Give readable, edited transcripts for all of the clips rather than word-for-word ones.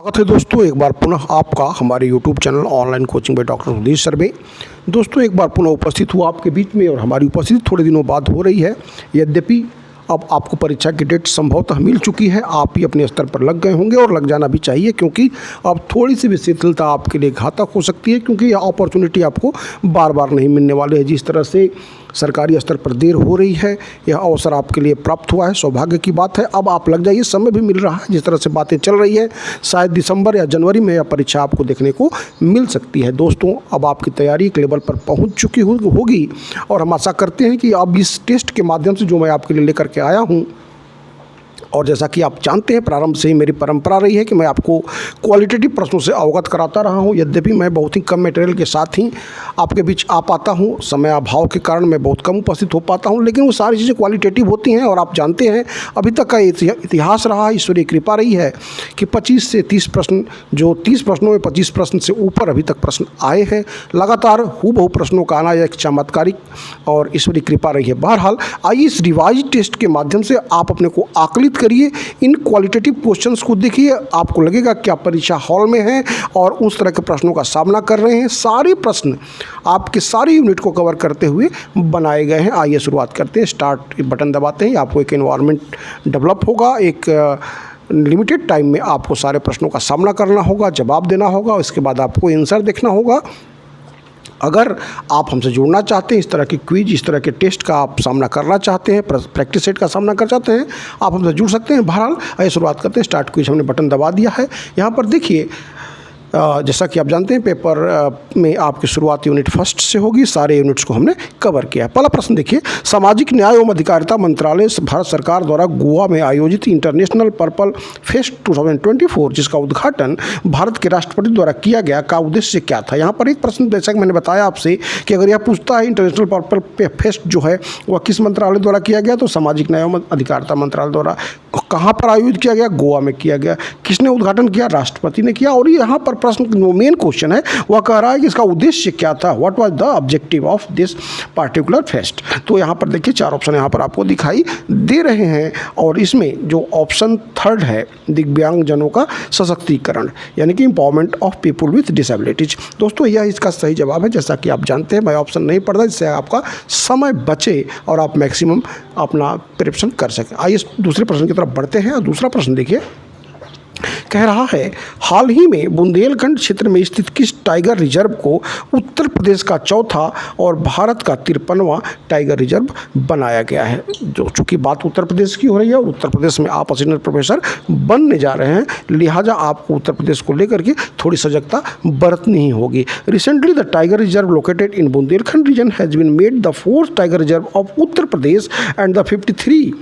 स्वागत है दोस्तों, एक बार पुनः आपका हमारे YouTube channel online coaching by doctor Sudhir sir में। दोस्तों एक बार पुनः उपस्थित हुआ आपके बीच में और हमारी उपस्थिति थोड़े दिनों बाद हो रही है। यद्यपि अब आपको परीक्षा की डेट संभवतः मिल चुकी है, आप ही अपने स्तर पर लग गए होंगे और लग जाना भी चाहिए, क्योंकि अब थोड़ी सी भी शिथिलता आपके लिए घातक हो सकती है, क्योंकि यह अपॉर्चुनिटी आपको बार बार नहीं मिलने वाली है। जिस तरह से सरकारी स्तर पर देर हो रही है, यह अवसर आपके लिए प्राप्त हुआ है, सौभाग्य की बात है। अब आप लग जाइए, समय भी मिल रहा है। जिस तरह से बातें चल रही है, शायद दिसंबर या जनवरी में यह परीक्षा आपको देखने को मिल सकती है। दोस्तों अब आपकी तैयारी एक लेवल पर पहुंच चुकी होगी और हम आशा करते हैं कि अब इस टेस्ट के माध्यम से जो मैं आपके लिए लेकर के आया हूँ, और जैसा कि आप जानते हैं प्रारंभ से ही मेरी परंपरा रही है कि मैं आपको क्वालिटेटिव प्रश्नों से अवगत कराता रहा हूं। यद्यपि मैं बहुत ही कम मटेरियल के साथ ही आपके बीच आ पाता हूं, समय अभाव के कारण मैं बहुत कम उपस्थित हो पाता हूं, लेकिन वो सारी चीज़ें क्वालिटेटिव होती हैं। और आप जानते हैं अभी तक का इतिहास रहा, ईश्वरीय कृपा रही है कि 25 से 30 प्रश्न, जो 30 प्रश्नों में 25 प्रश्न से ऊपर अभी तक प्रश्न आए हैं। लगातार हूबहू प्रश्नों का आना एक चमत्कारिक और ईश्वरीय कृपा रही है। बहरहाल आइए इस रिवाइज टेस्ट के माध्यम से आप अपने को आकलित करिए, इन क्वालिटेटिव क्वेश्चंस को देखिए। आपको लगेगा कि आप परीक्षा हॉल में हैं और उस तरह के प्रश्नों का सामना कर रहे हैं। सारे प्रश्न आपके सारी यूनिट को कवर करते हुए बनाए गए हैं। आइए शुरुआत करते हैं। स्टार्ट बटन दबाते हैं, आपको एक एनवायरनमेंट डेवलप होगा। एक लिमिटेड टाइम में आपको सारे प्रश्नों का सामना करना होगा, जवाब देना होगा, उसके बाद आपको आंसर देखना होगा। अगर आप हमसे जुड़ना चाहते हैं, इस तरह की क्विज, इस तरह के टेस्ट का आप सामना करना चाहते हैं, प्रैक्टिस सेट का सामना करना चाहते हैं, आप हमसे जुड़ सकते हैं। बहरहाल आइए शुरुआत करते हैं। स्टार्ट क्विज हमने बटन दबा दिया है। यहाँ पर देखिए, जैसा कि आप जानते हैं पेपर में आपकी शुरुआत यूनिट फर्स्ट से होगी। सारे यूनिट्स को हमने कवर किया है। पहला प्रश्न देखिए, सामाजिक न्याय एवं अधिकारिता मंत्रालय भारत सरकार द्वारा गोवा में आयोजित इंटरनेशनल पर्पल फेस्ट 2024, जिसका उद्घाटन भारत के राष्ट्रपति द्वारा किया गया, का उद्देश्य क्या था। यहाँ पर एक प्रश्न, जैसा कि मैंने बताया आपसे कि अगर यह पूछता है इंटरनेशनल पर्पल फेस्ट जो है वह किस मंत्रालय द्वारा किया गया, तो सामाजिक न्याय एवं अधिकारिता मंत्रालय द्वारा। कहाँ पर आयोजित किया गया? गोवा में किया गया। किसने उद्घाटन किया? राष्ट्रपति ने किया। और यहाँ पर प्रश्न जो मेन क्वेश्चन है वह कह रहा है कि इसका उद्देश्य क्या था, what was the objective of this particular fest. तो यहाँ पर देखिए चार ऑप्शन यहाँ पर आपको दिखाई दे रहे हैं और इसमें जो ऑप्शन थर्ड है, दिव्यांगजनों का सशक्तिकरण, यानी कि empowerment of people with disabilities. दोस्तों यह इसका सही जवाब है। जैसा कि आप जानते हैं मैं ऑप्शन नहीं पढ़ता, जिससे आपका समय बचे और आप मैक्सिमम अपना प्रिपरेशन कर सकें। आइए दूसरे प्रश्न की तरफ बढ़ते हैं। दूसरा प्रश्न देखिए, कह रहा है हाल ही में बुंदेलखंड क्षेत्र में स्थित किस टाइगर रिजर्व को उत्तर प्रदेश का चौथा और भारत का 53वां टाइगर रिजर्व बनाया गया है। जो चूँकि बात उत्तर प्रदेश की हो रही है, उत्तर प्रदेश में आप असिस्टेंट प्रोफेसर बनने जा रहे हैं, लिहाजा आपको उत्तर प्रदेश को लेकर के थोड़ी सजगता बरतनी ही होगी। Recently the tiger reserve located in Bundelkhand region has been made the 4th tiger reserve of Uttar Pradesh and the 53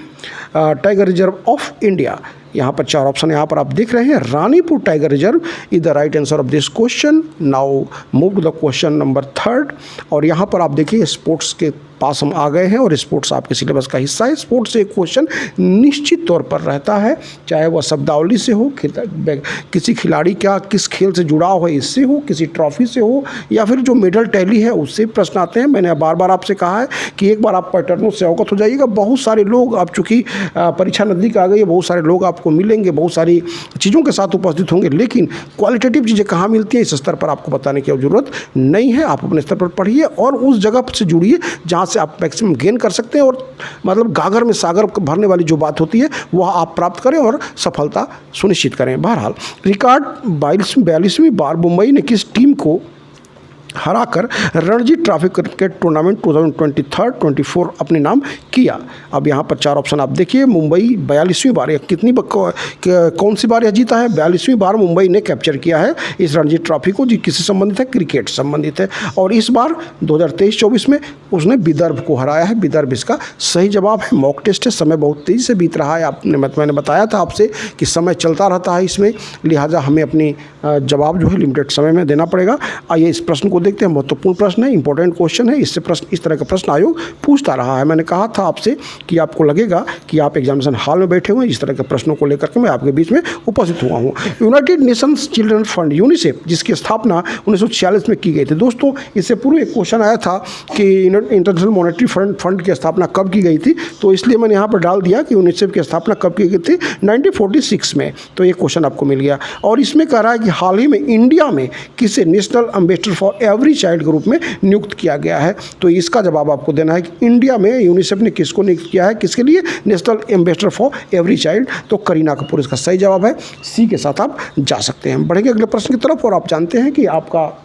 tiger reserve of India. यहाँ पर चार ऑप्शन यहाँ पर आप देख रहे हैं। Ranipur tiger reserve is the right answer of this question. Now move to the question number third. और यहाँ पर आप देखिए स्पोर्ट्स के पास हम आ गए हैं और स्पोर्ट्स आपके सिलेबस का हिस्सा है। स्पोर्ट्स से एक क्वेश्चन निश्चित तौर पर रहता है, चाहे वह शब्दावली से हो, किसी खिलाड़ी का किस खेल से जुड़ाव है इससे हो, किसी ट्रॉफी से हो, या फिर जो मेडल टैली है उससे प्रश्न आते हैं। मैंने बार बार आपसे कहा है कि एक बार आप पैटर्नों से अवगत हो जाइएगा। बहुत सारे लोग, अब चूँकि परीक्षा नज़दीक आ गई है, बहुत सारे लोग आपको मिलेंगे, बहुत सारी चीज़ों के साथ उपस्थित होंगे, लेकिन क्वालिटेटिव चीज़ें कहाँ मिलती हैं इस स्तर पर आपको बताने की ज़रूरत नहीं है। आप अपने स्तर पर पढ़िए और उस जगह से जुड़िए जहाँ से आप मैक्सिमम गेन कर सकते हैं, और मतलब गागर में सागर भरने वाली जो बात होती है वह आप प्राप्त करें और सफलता सुनिश्चित करें। बहरहाल रिकॉर्ड 42वीं बार मुंबई ने किस टीम को हराकर रणजी ट्रॉफी क्रिकेट टूर्नामेंट 2023-24 अपने नाम किया? अब यहाँ पर चार ऑप्शन आप देखिए। मुंबई 42वीं बार, या कौन सी बार यह जीता है? 42वीं बार मुंबई ने कैप्चर किया है इस रणजी ट्रॉफी को, जो किससे संबंधित है? क्रिकेट संबंधित है। और इस बार 2023-24 में उसने विदर्भ को हराया है। विदर्भ इसका सही जवाब है। मॉक टेस्ट है, समय बहुत तेज़ी से बीत रहा है। मैंने बताया था आपसे कि समय चलता रहता है इसमें, लिहाजा हमें अपनी जवाब जो है लिमिटेड समय में देना पड़ेगा। आइए इस प्रश्न को देखते हैं। महत्वपूर्ण प्रश्न है, इंपॉर्टेंट क्वेश्चन है, इससे प्रश्न इस तरह का प्रश्न आयोग पूछता रहा है। मैंने कहा था आपसे कि आपको लगेगा कि आप एग्जामिनेशन हॉल में बैठे हुए हैं, इस तरह के प्रश्नों को लेकर के मैं आपके बीच में उपस्थित हुआ हूँ। United Nations children fund UNICEF, जिसकी स्थापना 1946 में की गई थी। दोस्तों इससे पूर्व एक क्वेश्चन आया था कि इंटरनेशनल मॉनेटरी फंड की स्थापना कब की गई थी, तो इसलिए मैंने यहाँ पर डाल दिया कि यूनिसेफ की स्थापना कब की गई थी, 1946 में। तो ये क्वेश्चन आपको मिल गया। और इसमें कह रहा है कि हाल ही में इंडिया में किसे national ambassador for every child के रूप में नियुक्त किया गया है। तो इसका जवाब आपको देना है कि इंडिया में यूनिसेफ ने किसको नियुक्त किया है, किसके लिए, national ambassador for every child. तो करीना कपूर इसका सही जवाब है। सी के साथ आप जा सकते हैं। बढ़ेंगे अगले प्रश्न की तरफ। और आप जानते हैं कि आपका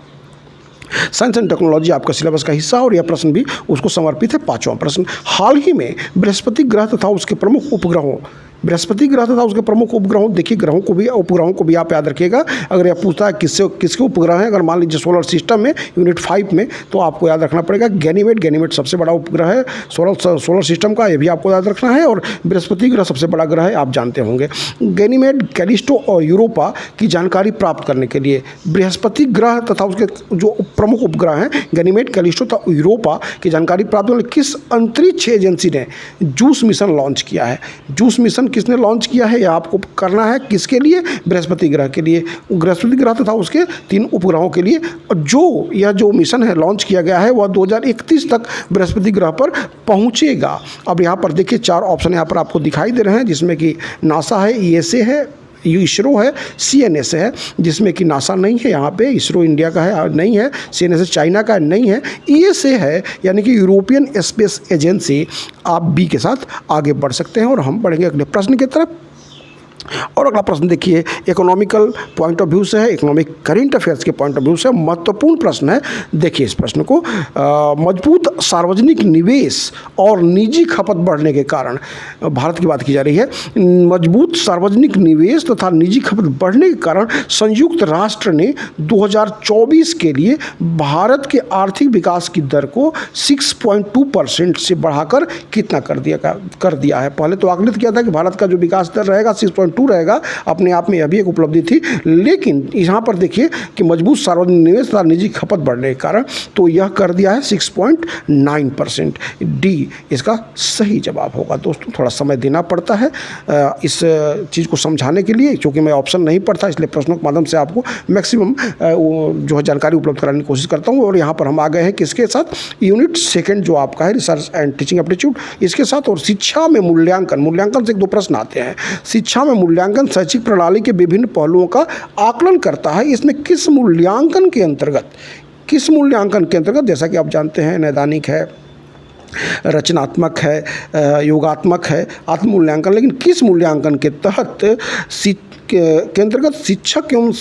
साइंस एंड टेक्नोलॉजी आपका सिलेबस का हिस्सा और यह प्रश्न भी उसको समर्पित है। 5वां प्रश्न, हाल ही में बृहस्पति ग्रह तथा उसके प्रमुख उपग्रहों, बृहस्पति ग्रह तथा उसके प्रमुख उपग्रहों, देखिए ग्रहों को भी, उपग्रहों को भी आप याद रखिएगा। अगर यह पूछता है किसके उपग्रह हैं, अगर मान लीजिए सोलर सिस्टम में यूनिट 5 में, तो आपको याद रखना पड़ेगा गैनीमेड सबसे बड़ा उपग्रह है सोलर सिस्टम का, यह भी आपको याद रखना है। और बृहस्पति ग्रह सबसे बड़ा ग्रह है, आप जानते होंगे। गैनीमेड, कैलिस्टो और यूरोपा की जानकारी प्राप्त करने के लिए बृहस्पति ग्रह तथा उसके जो प्रमुख उपग्रह हैं गैनीमेड, कैलिस्टो तथा यूरोपा की जानकारी प्राप्त करने किस अंतरिक्ष एजेंसी ने जूस मिशन लॉन्च किया है। जूस मिशन किसने लॉन्च किया है, यह आपको करना है। किसके लिए, बृहस्पति ग्रह के लिए, बृहस्पति ग्रह तथा उसके 3 उपग्रहों के लिए। जो मिशन है लॉन्च किया गया है वह 2031 तक बृहस्पति ग्रह पर पहुंचेगा। अब यहाँ पर देखिए 4 ऑप्शन यहाँ पर आपको दिखाई दे रहे हैं, जिसमें कि नासा है, ईएसए है, इसरो है, सीएनएसए है, जिसमें कि नासा नहीं है यहाँ पे, इसरो इंडिया का है नहीं है, सीएनएसए चाइना का नहीं है, ईएसए है यानी कि यूरोपियन स्पेस एजेंसी। आप बी के साथ आगे बढ़ सकते हैं। और हम बढ़ेंगे अगले प्रश्न की तरफ। और अगला प्रश्न देखिए, इकोनॉमिकल पॉइंट ऑफ व्यू से है, इकोनॉमिक करंट अफेयर्स के पॉइंट ऑफ व्यू से महत्वपूर्ण प्रश्न है। देखिए इस प्रश्न को, मजबूत सार्वजनिक निवेश और निजी खपत बढ़ने के कारण, भारत की बात की जा रही है, मजबूत सार्वजनिक निवेश तथा निजी खपत बढ़ने के कारण संयुक्त राष्ट्र ने 2024 के लिए भारत के आर्थिक विकास की दर को 6.2% से बढ़ाकर कितना कर दिया है। पहले तो आकलित किया था कि भारत का जो विकास दर रहेगा 6.2 रहेगा, अपने आप में यह भी एक उपलब्धि थी। लेकिन यहाँ पर देखिए कि मजबूत सार्वजनिक निवेश तथा निजी खपत बढ़ने के कारण तो यह कर दिया है 6.9%। डी इसका सही जवाब होगा। दोस्तों थोड़ा समय देना पड़ता है इस चीज़ को समझाने के लिए, क्योंकि मैं ऑप्शन नहीं पढ़ता, इसलिए प्रश्नों के माध्यम से आपको मैक्सिमम जो है जानकारी उपलब्ध कराने की कोशिश करता हूँ। और यहाँ पर हम आ गए हैं किसके साथ, यूनिट 2 जो आपका है रिसर्च एंड टीचिंग एप्टीट्यूड, इसके साथ। और शिक्षा में मूल्यांकन से 1-2 प्रश्न आते हैं। शिक्षा में मूल्यांकन शैक्षिक प्रणाली के विभिन्न पहलुओं का आकलन करता है। इसमें किस मूल्यांकन के अंतर्गत, जैसा कि आप जानते हैं, नैदानिक है, रचनात्मक है, योगात्मक है, आत्म मूल्यांकन, लेकिन किस मूल्यांकन के तहत के अंतर्गत शिक्षक एवं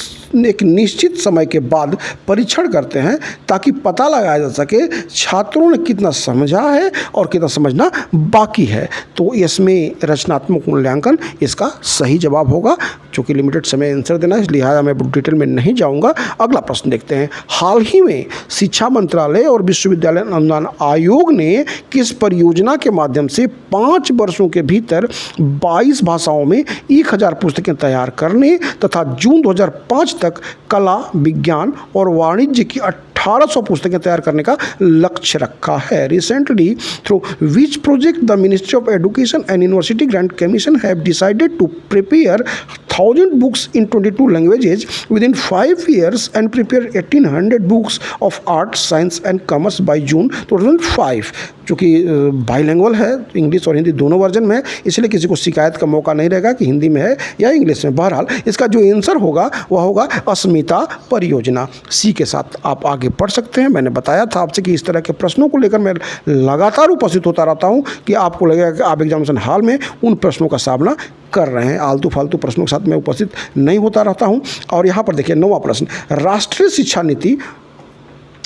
एक निश्चित समय के बाद परीक्षण करते हैं ताकि पता लगाया जा सके छात्रों ने कितना समझा है और कितना समझना बाकी है। तो इसमें रचनात्मक मूल्यांकन इसका सही जवाब होगा। चूँकि लिमिटेड समय आंसर देना है इसलिए मैं डिटेल में नहीं जाऊंगा। अगला प्रश्न देखते हैं। हाल ही में शिक्षा मंत्रालय और विश्वविद्यालय अनुदान आयोग ने किस परियोजना के माध्यम से 5 वर्षों के भीतर 22 भाषाओं में 1000 पुस्तकें तैयार करने तथा जून 2005 तक कला, विज्ञान और वाणिज्य की 1800 पुस्तकें तैयार करने का लक्ष्य रखा है। Recently through which project the ministry of education and university grant commission have decided to prepare 1000 books in 22 languages with in 5 years and prepare 1800 books of art, science and commerce by June 2005। चूँकि bilingual है, English और हिंदी दोनों version में है, इसलिए किसी को शिकायत का मौका नहीं रहेगा कि हिंदी में है या इंग्लिश में। बहरहाल इसका जो आंसर होगा वह होगा अस्मिता परियोजना। सी के साथ आप आगे बढ़ सकते हैं। मैंने बताया था आपसे कि इस तरह के प्रश्नों को लेकर मैं लगातार उपस्थित होता रहता हूं कि आपको लगेगा कि आप एग्जामिनेशन हॉल में उन प्रश्नों का सामना कर रहे हैं। आलतू फालतू प्रश्नों के साथ मैं उपस्थित नहीं होता रहता हूं। और यहाँ पर देखिए 9वां प्रश्न, राष्ट्रीय शिक्षा नीति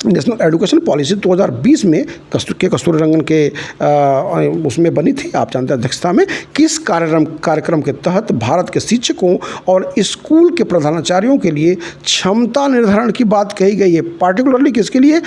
नेशनल एजुकेशन पॉलिसी 2020 में कस्तूरी रंगन के उसमें बनी थी, आप जानते हैं, अध्यक्षता में। किस कार्यक्रम के तहत भारत के शिक्षकों और स्कूल के प्रधानाचार्यों के लिए क्षमता निर्धारण की बात कही गई है? पार्टिकुलरली किसके लिए?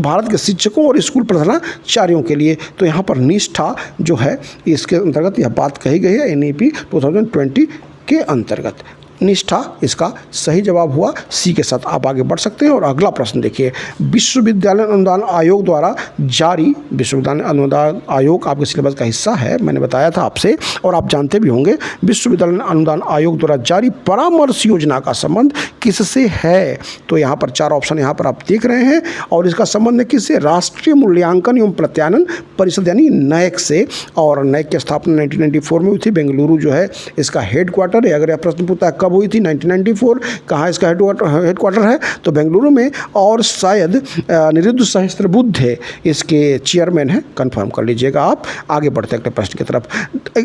भारत के शिक्षकों और स्कूल प्रधानाचार्यों के लिए। तो यहाँ पर निष्ठा जो है इसके अंतर्गत यह बात कही गई है, NEP 2020 के अंतर्गत। निष्ठा इसका सही जवाब हुआ। सी के साथ आप आगे बढ़ सकते हैं। और अगला प्रश्न देखिए, विश्वविद्यालय अनुदान आयोग द्वारा जारी, विश्वविद्यालय अनुदान आयोग आपके सिलेबस का हिस्सा है, मैंने बताया था आपसे और आप जानते भी होंगे। विश्वविद्यालय अनुदान आयोग द्वारा जारी परामर्श योजना का संबंध किससे है? तो यहाँ पर 4 ऑप्शन यहाँ पर आप देख रहे हैं और इसका संबंध किससे? राष्ट्रीय मूल्यांकन एवं प्रत्यायन परिषद यानी नैक से। और नैक की स्थापना 1994 में हुई थी। बेंगलुरु जो है इसका हेडक्वार्टर है। अगर यह प्रश्न पूछता है कब हुई थी, 1994, कहाँ इसका हेडक्वार्टर है? तो बेंगलुरु में। और शायद अनिरुद्ध सहस्त्रबुद्धे इसके चेयरमैन हैं, कंफर्म कर लीजिएगा आप। आगे बढ़ते हैं अगले प्रश्न की तरफ।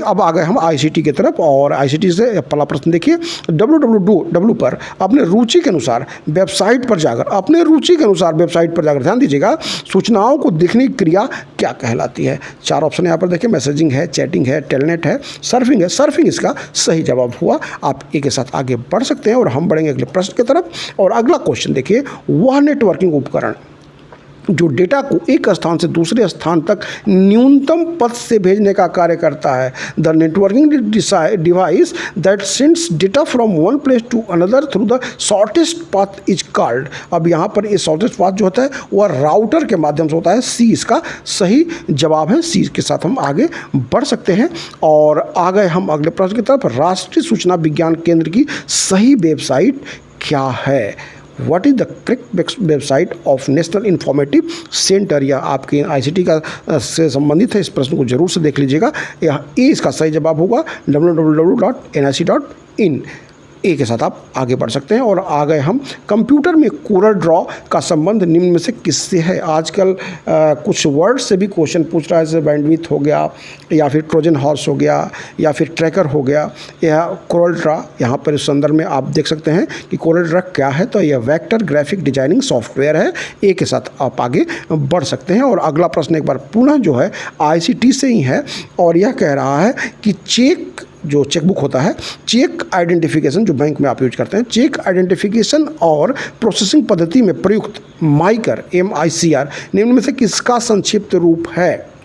अब आ गए हम आईसीटी की तरफ और आईसीटी से पहला प्रश्न देखिए, www पर अपने रुचि के अनुसार वेबसाइट पर जाकर, अपने रुचि के अनुसार वेबसाइट पर जाकर, ध्यान दीजिएगा, सूचनाओं को देखने की क्रिया क्या कहलाती है? 4 ऑप्शन यहाँ पर देखिए, मैसेजिंग है, चैटिंग है, टेलनेट है, सर्फिंग है। सर्फिंग इसका सही जवाब हुआ। आप ए के साथ आगे बढ़ सकते हैं और हम बढ़ेंगे अगले प्रश्न की तरफ। और अगला क्वेश्चन देखिए, वह नेटवर्किंग उपकरण जो डेटा को एक स्थान से दूसरे स्थान तक न्यूनतम पथ से भेजने का कार्य करता है, the networking device that sends data from one place to another through the shortest path is called. अब यहाँ पर ये शॉर्टेस्ट पाथ जो होता है वह राउटर के माध्यम से होता है। सी इसका सही जवाब है। सी के साथ हम आगे बढ़ सकते हैं और आ गए हम अगले प्रश्न की तरफ। राष्ट्रीय सूचना विज्ञान केंद्र की सही वेबसाइट क्या है? What is the correct website of national informative centre? या आपके आईसीटी का से संबंधित है, इस प्रश्न को जरूर से देख लीजिएगा। यह ए इसका सही जवाब होगा, www.nic.in। ए के साथ आप आगे बढ़ सकते हैं। और आ गए हम कंप्यूटर में कोरल ड्रॉ का संबंध निम्न में से किससे है? आजकल कुछ वर्ड से भी क्वेश्चन पूछ रहा है, जैसे बैंडविड्थ हो गया या फिर ट्रोजन हॉर्स हो गया या फिर ट्रैकर हो गया या कोरल ड्रॉ। यहाँ पर इस संदर्भ में आप देख सकते हैं कि कोरल ड्रॉ क्या है, तो यह वेक्टर ग्राफिक डिजाइनिंग सॉफ्टवेयर है। ए के साथ आप आगे बढ़ सकते हैं। और अगला प्रश्न एक बार पुनः जो है आईसीटी से ही है और यह कह रहा है कि चेक जो चेकबुक होता है, चेक आइडेंटिफिकेशन जो बैंक में आप यूज करते हैं, चेक आइडेंटिफिकेशन और प्रोसेसिंग पद्धति में प्रयुक्त माइकर MICR निम्न में से किसका संक्षिप्त रूप है?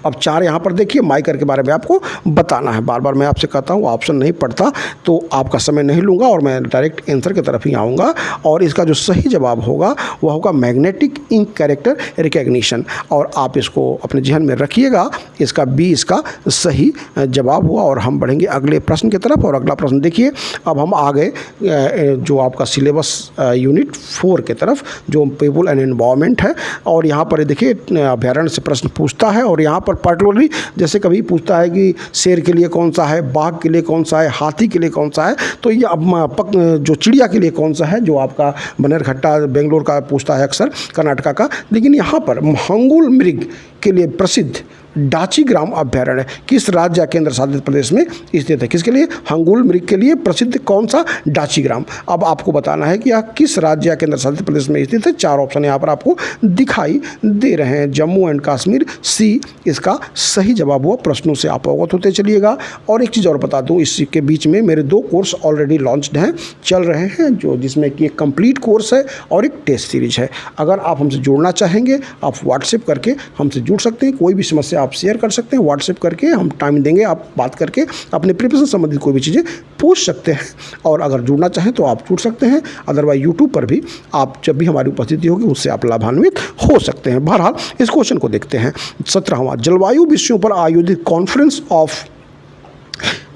अब 4 यहाँ पर देखिए, माइकर के बारे में आपको बताना है। बार बार मैं आपसे कहता हूँ ऑप्शन नहीं पढ़ता तो आपका समय नहीं लूँगा और मैं डायरेक्ट आंसर की तरफ ही आऊँगा। और इसका जो सही जवाब होगा वह होगा मैग्नेटिक इंक कैरेक्टर रिकग्निशन। और आप इसको अपने जहन में रखिएगा। इसका बी इसका सही जवाब हुआ। और हम बढ़ेंगे अगले प्रश्न की तरफ। और अगला प्रश्न देखिए, अब हम आ गए जो आपका सिलेबस यूनिट 4 की तरफ, जो पीपल एंड एनवायरनमेंट है। और यहाँ पर देखिए अभ्यारण्य से प्रश्न पूछता है और यहाँ पर पर्टिकुलरली जैसे कभी पूछता है कि शेर के लिए कौन सा है, बाघ के लिए कौन सा है, हाथी के लिए कौन सा है, तो ये अब जो चिड़िया के लिए कौन सा है, जो आपका बनेरघट्टा बेंगलोर का पूछता है अक्सर, कर्नाटका का। लेकिन यहाँ पर हंगुल मृग के लिए प्रसिद्ध डाचीग्राम अभ्यारण्य किस राज्य या केंद्र शासित प्रदेश में स्थित है? किसके लिए? हंगुल मृग के लिए प्रसिद्ध कौन सा? डाचीग्राम। अब आपको बताना है कि यह किस राज्य या केंद्र शासित प्रदेश में स्थित है। 4 ऑप्शन यहाँ पर आपको दिखाई दे रहे हैं। जम्मू एंड कश्मीर, सी इसका सही जवाब हुआ। प्रश्नों से आप अवगत होते चलिएगा। और एक चीज़ और बता दूँ, इसके बीच में मेरे 2 कोर्स ऑलरेडी लॉन्च्ड हैं, चल रहे हैं, जो जिसमें कि एक कंप्लीट कोर्स है और एक टेस्ट सीरीज है। अगर आप हमसे जुड़ना चाहेंगे आप व्हाट्सएप करके हमसे जुड़ सकते हैं। कोई भी समस्या आप शेयर कर सकते हैं व्हाट्सएप करके, हम टाइम देंगे, आप बात करके अपने प्रिपरेशन संबंधित कोई भी चीज़ें पूछ सकते हैं। और अगर जुड़ना चाहें तो आप जुड़ सकते हैं। अदरवाइज यूट्यूब पर भी आप जब भी हमारी उपस्थिति होगी उससे आप लाभान्वित हो सकते हैं। बहरहाल इस क्वेश्चन को देखते हैं। 17वां जलवायु विषयों पर आयोजित कॉन्फ्रेंस ऑफ,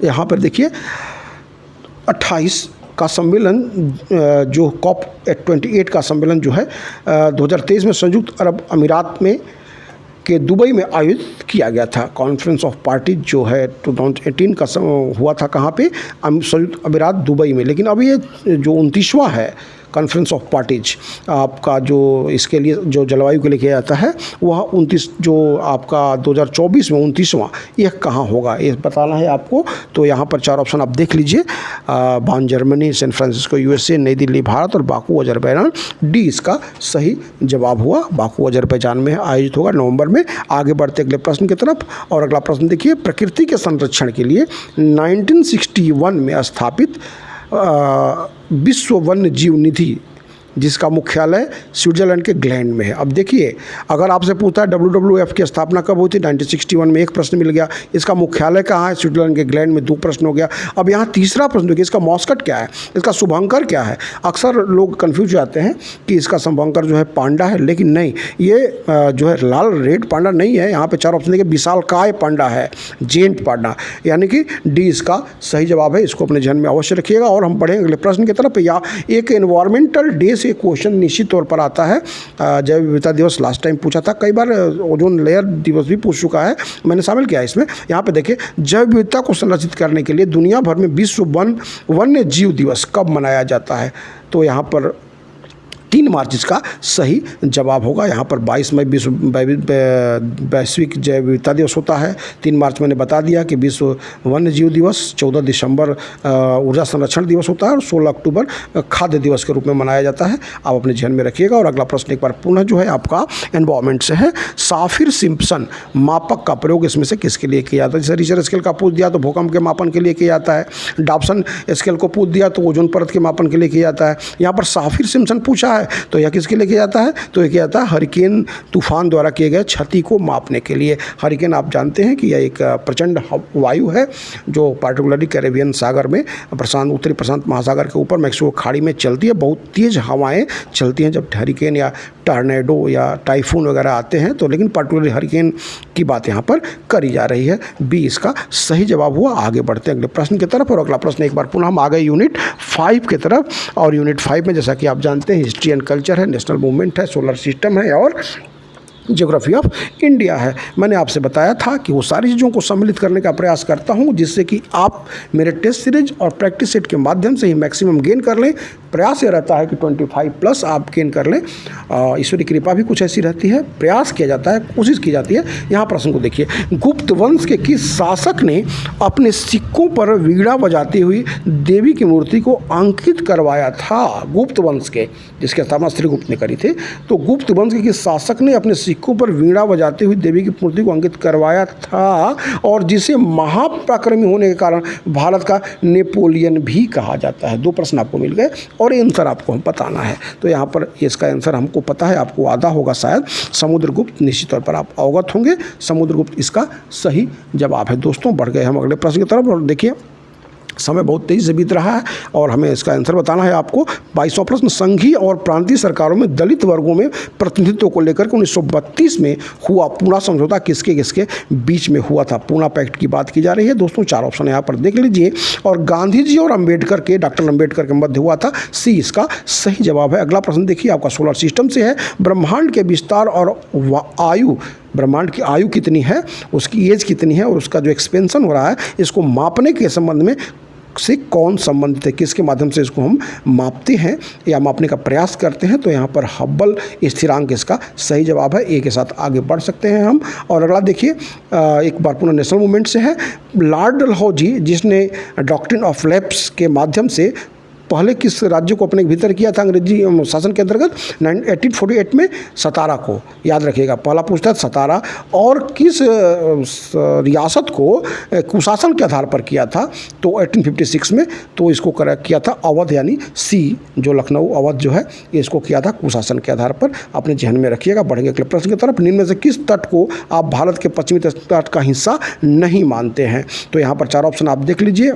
यहाँ पर देखिए 28 का सम्मेलन, जो COP 28 का सम्मेलन जो है 2023 में संयुक्त अरब अमीरात में के दुबई में आयोजित किया गया था। कॉन्फ्रेंस ऑफ पार्टी जो है 2018 का हुआ था, कहाँ पे? संयुक्त अमीरात दुबई में। लेकिन अब ये जो 29वां है कॉन्फ्रेंस ऑफ पार्टीज आपका, जो इसके लिए जो जलवायु के लिए किया जाता है, वह 29 जो आपका 2024 में 29वां, यह कहाँ होगा ये बताना है आपको। तो यहाँ पर 4 ऑप्शन आप देख लीजिए, बान जर्मनी, सैन फ्रांसिस्को USA, नई दिल्ली भारत और बाकू अजरबैजान। डी इसका सही जवाब हुआ। बाकू अजरबैजान में आयोजित होगा नवंबर में। आगे बढ़ते अगले प्रश्न की तरफ। और अगला प्रश्न देखिए, प्रकृति के संरक्षण के लिए 1961 में स्थापित विश्व वन्य जीव निधि जिसका मुख्यालय स्विट्जरलैंड के ग्लैंड में है। अब देखिए, अगर आपसे पूछता है WWF की स्थापना कब हुई थी, 1961 में, एक प्रश्न मिल गया। इसका मुख्यालय कहाँ है, स्विट्जरलैंड के ग्लैंड में, 2 प्रश्न हो गया। अब यहाँ तीसरा प्रश्न देखिए, इसका मॉस्कट क्या है, इसका शुभंकर क्या है। अक्सर लोग कन्फ्यूज जाते हैं कि इसका शुभंकर जो है पांडा है, लेकिन नहीं, ये जो है लाल रेड पांडा नहीं है। यहाँ पे 4 ऑप्शन देखिए, विशालकाय पांडा है, जेंट पांडा, यानी कि डी इसका सही जवाब है। इसको अपने ध्यान में अवश्य रखिएगा। और हम बढ़ेंगे अगले प्रश्न की तरफ। या एक एनवायरमेंटल डे से क्वेश्चन निश्चित तौर पर आता है। जैव विविधता दिवस लास्ट टाइम पूछा था, कई बार ओजोन लेयर दिवस भी पूछ चुका है, मैंने शामिल किया इसमें। यहाँ पे देखिए, जैव विविधता को संरक्षित करने के लिए दुनिया भर में विश्व वन्य जीव दिवस कब मनाया जाता है, तो यहाँ पर 3 मार्च इसका सही जवाब होगा। यहाँ पर 22 मई विश्व वैश्विक जैव विविधता दिवस होता है। 3 मार्च मैंने बता दिया कि विश्व वन्य जीव दिवस, 14 दिसंबर ऊर्जा संरक्षण दिवस होता है और 16 अक्टूबर खाद्य दिवस के रूप में मनाया जाता है। आप अपने ध्यान में रखिएगा। और अगला प्रश्न एक बार पुनः जो है आपका एनवायरमेंट से है। साफिर सिम्पसन मापक का प्रयोग इसमें से किसके लिए किया जाता है। जैसे रिचर स्केल का पूछ दिया तो भूकंप के मापन के लिए किया जाता है। डॉप्सन स्केल को पूछ दिया तो ओजोन परत के मापन के लिए किया जाता है। यहाँ पर साफिर सिम्पसन पूछा है तो यह किसके लिए किया जाता है, तो यह किया जाता है हरिकेन तूफान द्वारा किए गए क्षति को मापने के लिए। हरिकेन आप जानते हैं कि यह एक प्रचंड वायु है जो पार्टिकुलरली कैरेबियन सागर में उत्तरी प्रशांत महासागर के ऊपर मैक्सिको खाड़ी में चलती है। बहुत तेज़ हवाएं चलती हैं जब हरिकेन या टॉर्नेडो या टाइफून वगैरह आते हैं तो, लेकिन पार्टिकुलरली हरिकेन की बात यहाँ पर करी जा रही है। बी इसका सही जवाब हुआ। आगे बढ़ते हैं अगले प्रश्न की तरफ। और अगला प्रश्न एक बार पुनः हम आ गए यूनिट 5 की तरफ। और यूनिट 5 में जैसा कि आप जानते हैं हिस्ट्री एंड कल्चर है, नेशनल मूवमेंट है, सोलर सिस्टम है और ज्योग्राफी ऑफ इंडिया है। मैंने आपसे बताया था कि वो सारी चीज़ों को सम्मिलित करने का प्रयास करता हूँ जिससे कि आप मेरे टेस्ट सीरीज और प्रैक्टिस सेट के माध्यम से ही मैक्सिमम गेन कर लें। प्रयास ये रहता है कि 25+ आप गेन कर लें। ईश्वरी कृपा भी कुछ ऐसी रहती है, प्रयास किया जाता है, कोशिश की जाती है। यहाँ प्रश्न को देखिए, गुप्त वंश के किस शासक ने अपने सिक्कों पर वीणा बजाती हुई देवी की मूर्ति को अंकित करवाया था। गुप्त वंश के, जिसकी स्थापना श्रीगुप्त ने करी थी, तो गुप्त वंश के किस शासक ने अपने सिक्कों पर वीणा बजाती हुई देवी की मूर्ति को अंकित करवाया था, और जिसे महापराक्रमी होने के कारण भारत का नेपोलियन भी कहा जाता है। 2 प्रश्न आपको मिल गए और आंसर आपको हम बताना है। तो यहाँ पर इसका आंसर हमको पता है, आपको आधा होगा शायद। समुद्रगुप्त, निश्चित तौर पर आप अवगत होंगे, समुद्रगुप्त इसका सही जवाब है। दोस्तों बढ़ गए हम अगले प्रश्न की तरफ। और देखिए समय बहुत तेज़ी से बीत रहा है और हमें इसका आंसर बताना है आपको। 22वां प्रश्न, संघीय और प्रांतीय सरकारों में दलित वर्गों में प्रतिनिधित्व को लेकर के 1932 में हुआ पूना समझौता किसके किसके बीच में हुआ था। पूना पैक्ट की बात की जा रही है दोस्तों। 4 ऑप्शन यहाँ पर देख लीजिए। और गांधी जी और अम्बेडकर के, डॉक्टर अम्बेडकर के मध्य हुआ था। सी इसका सही जवाब है। अगला प्रश्न देखिए आपका सोलर सिस्टम से है। ब्रह्मांड के विस्तार और आयु, ब्रह्मांड की आयु कितनी है, उसकी एज कितनी है और उसका जो एक्सपेंशन हो रहा है, इसको मापने के संबंध में से कौन संबंधित है, किसके माध्यम से इसको हम मापते हैं या मापने का प्रयास करते हैं, तो यहाँ पर हब्बल स्थिरांक इसका सही जवाब है। ए के साथ आगे बढ़ सकते हैं हम। और अगला देखिए एक बार पुनः नेशनल मूवमेंट से है। लॉर्ड डलहौजी जिसने डॉक्ट्रिन ऑफ लैप्स के माध्यम से पहले किस राज्य को अपने भीतर किया था अंग्रेजी शासन के अंतर्गत, 1848 में सतारा को, याद रखिएगा पहला पूछता है सतारा। और किस रियासत को कुशासन के आधार पर किया था, तो 1856 में, तो इसको किया था अवध, यानी सी जो लखनऊ अवध जो है इसको किया था कुशासन के आधार पर। अपने ध्यान में रखिएगा। बढ़ेंगे अगले प्रश्न की तरफ। निम्न में से किस तट को आप भारत के पश्चिमी तट का हिस्सा नहीं मानते हैं, तो यहाँ पर 4 ऑप्शन आप देख लीजिए।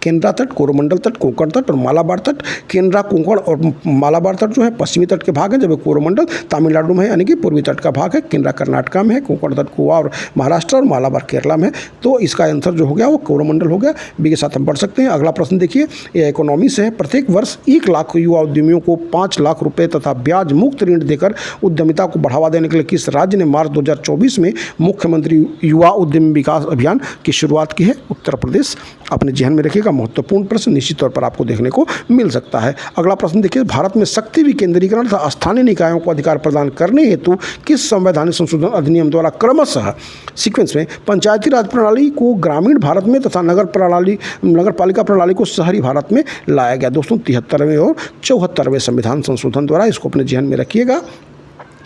केंद्रा तट, कोरोमंडल तट, कोंकण तट और मालाबार तट। केंद्रा, कोंकण और मालाबार तट जो है पश्चिमी तट के भाग हैं, जबकि कोरोमंडल तमिलनाडु में है, यानी कि पूर्वी तट का भाग है। केंद्रा कर्नाटका में है, कोंकण तट गोवा और महाराष्ट्र और मालाबार केरला में है। तो इसका आंसर जो हो गया वो कोरोमंडल हो गया। बी के साथ हम बढ़ सकते हैं। अगला प्रश्न देखिए, ये इकोनॉमी से है। प्रत्येक वर्ष 1 लाख युवा उद्यमियों को 5 लाख रुपये तथा ब्याज मुक्त ऋण देकर उद्यमिता को बढ़ावा देने के लिए किस राज्य ने मार्च 2024 में मुख्यमंत्री युवा उद्यमी विकास अभियान की शुरुआत की है? उत्तर प्रदेश। अपने ध्यान में रखिएगा, महत्वपूर्ण प्रश्न निश्चित तौर पर आपको देखने को मिल सकता है। अगला प्रश्न देखिए, भारत में शक्ति विकेंद्रीकरण तथा स्थानीय निकायों को अधिकार प्रदान करने हेतु किस संवैधानिक संशोधन अधिनियम द्वारा क्रमशः सीक्वेंस में पंचायती राज प्रणाली को ग्रामीण भारत में तथा नगर पालिका प्रणाली को शहरी भारत में लाया गया? दोस्तों 73वें और 74वें संविधान संशोधन द्वारा। इसको अपने ध्यान में रखिएगा।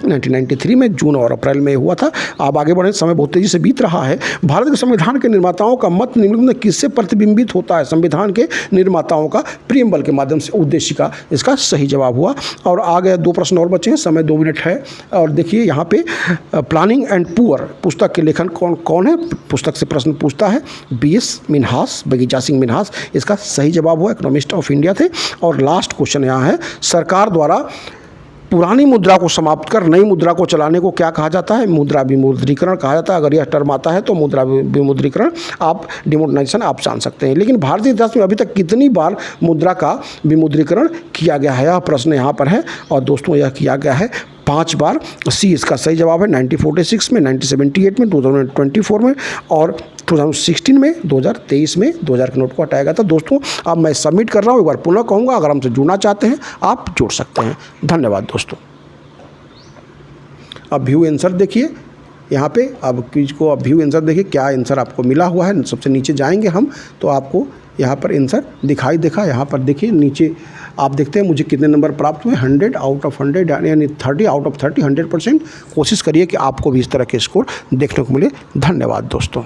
1993 में जून और अप्रैल में हुआ था। अब आगे बढ़े, समय बहुत तेज़ी से बीत रहा है। भारत के संविधान के निर्माताओं का मत निम्नलिखित में किससे प्रतिबिंबित होता है? संविधान के निर्माताओं का प्रियम्बल के माध्यम से उद्देशिका इसका सही जवाब हुआ। और आगे 2 प्रश्न और बचे हैं, समय 2 मिनट है। और देखिए यहाँ पे प्लानिंग एंड पुअर पुस्तक के लेखन कौन है? पुस्तक से प्रश्न पूछता है BS मिन्हास, बगीचा सिंह मिन्हास इसका सही जवाब हुआ, इकोनॉमिस्ट ऑफ इंडिया थे। और लास्ट क्वेश्चन यहाँ है, सरकार द्वारा पुरानी मुद्रा को समाप्त कर नई मुद्रा को चलाने को क्या कहा जाता है? मुद्रा विमुद्रीकरण कहा जाता है। अगर यह टर्म आता है तो मुद्रा विमुद्रीकरण, आप डिमोनेटाइजेशन आप जान सकते हैं। लेकिन भारतीय इतिहास में अभी तक कितनी बार मुद्रा का विमुद्रीकरण किया गया है? यह प्रश्न यहाँ पर है। और दोस्तों यह किया गया है 5 बार। सी इसका सही जवाब है। 1946 में, 1978 में, 2024 में और 2016 में, 2023 में 2000 के नोट को हटाया गया था। दोस्तों अब मैं सबमिट कर रहा हूँ। एक बार पुनः कहूँगा, अगर हमसे जुड़ना चाहते हैं आप जुड़ सकते हैं। धन्यवाद दोस्तों। अब व्यू आंसर देखिए यहाँ पे, अब क्विज को अब व्यू आंसर देखिए क्या आंसर आपको मिला हुआ है। सबसे नीचे जाएंगे हम तो आपको यहाँ पर आंसर दिखाई देगा। यहाँ पर देखिए नीचे आप देखते हैं मुझे कितने नंबर प्राप्त हुए, 100 आउट ऑफ 100 यानी 30 आउट ऑफ 30, 100%। कोशिश करिए कि आपको भी इस तरह के स्कोर देखने को मिले। धन्यवाद दोस्तों।